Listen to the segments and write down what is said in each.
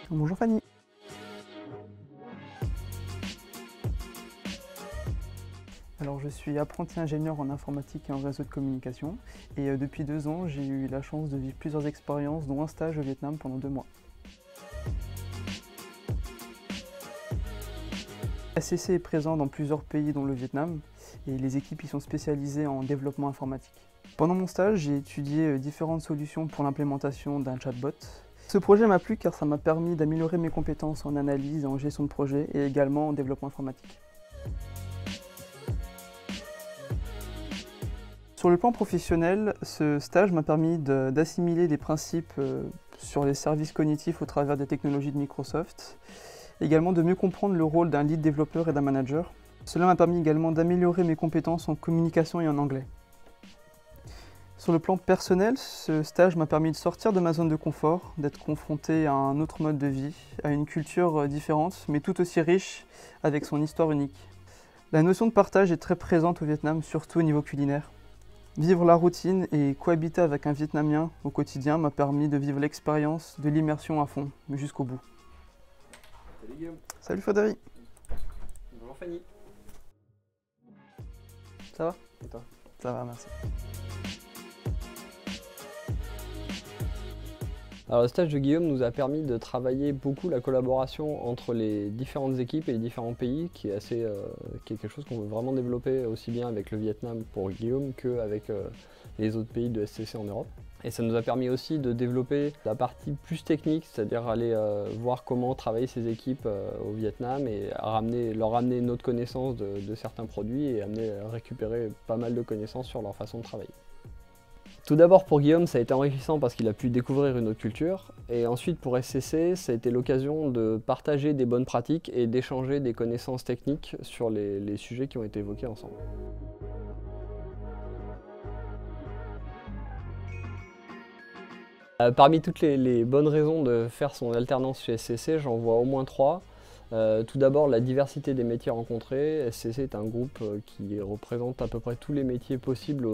Bonjour Fanny. Alors je suis apprenti ingénieur en informatique et en réseau de communication et depuis 2 ans j'ai eu la chance de vivre plusieurs expériences dont un stage au Vietnam pendant 2 mois. ACC est présent dans plusieurs pays dont le Vietnam et les équipes y sont spécialisées en développement informatique. Pendant mon stage, j'ai étudié différentes solutions pour l'implémentation d'un chatbot. Ce projet m'a plu car ça m'a permis d'améliorer mes compétences en analyse et en gestion de projet et également en développement informatique. Sur le plan professionnel, ce stage m'a permis d'assimiler des principes sur les services cognitifs au travers des technologies de Microsoft, également de mieux comprendre le rôle d'un lead développeur et d'un manager. Cela m'a permis également d'améliorer mes compétences en communication et en anglais. Sur le plan personnel, ce stage m'a permis de sortir de ma zone de confort, d'être confronté à un autre mode de vie, à une culture différente, mais tout aussi riche, avec son histoire unique. La notion de partage est très présente au Vietnam, surtout au niveau culinaire. Vivre la routine et cohabiter avec un Vietnamien au quotidien m'a permis de vivre l'expérience de l'immersion à fond, mais jusqu'au bout. Salut Guillaume. Salut Frédéric. Bonjour Fanny. Ça va? Et toi? Ça va, merci. Alors le stage de Guillaume nous a permis de travailler beaucoup la collaboration entre les différentes équipes et les différents pays qui est quelque chose qu'on veut vraiment développer aussi bien avec le Vietnam pour Guillaume qu'avec les autres pays de SCC en Europe. Et ça nous a permis aussi de développer la partie plus technique, c'est-à-dire aller voir comment travailler ces équipes au Vietnam et leur ramener notre connaissance de certains produits et récupérer pas mal de connaissances sur leur façon de travailler. Tout d'abord pour Guillaume, ça a été enrichissant parce qu'il a pu découvrir une autre culture. Et ensuite pour SCC, ça a été l'occasion de partager des bonnes pratiques et d'échanger des connaissances techniques sur les sujets qui ont été évoqués ensemble. Parmi toutes les bonnes raisons de faire son alternance chez SCC, j'en vois au moins 3. Tout d'abord, la diversité des métiers rencontrés. SCC est un groupe qui représente à peu près tous les métiers possibles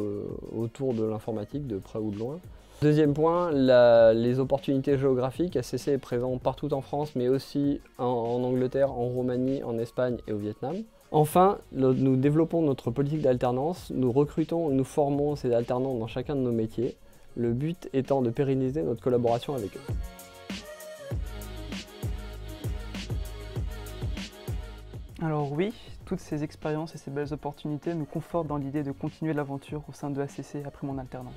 autour de l'informatique, de près ou de loin. Deuxième point, les opportunités géographiques. SCC est présent partout en France, mais aussi en Angleterre, en Roumanie, en Espagne et au Vietnam. Enfin, nous développons notre politique d'alternance. Nous recrutons et nous formons ces alternants dans chacun de nos métiers. Le but étant de pérenniser notre collaboration avec eux. Alors oui, toutes ces expériences et ces belles opportunités me confortent dans l'idée de continuer l'aventure au sein de ACC après mon alternance.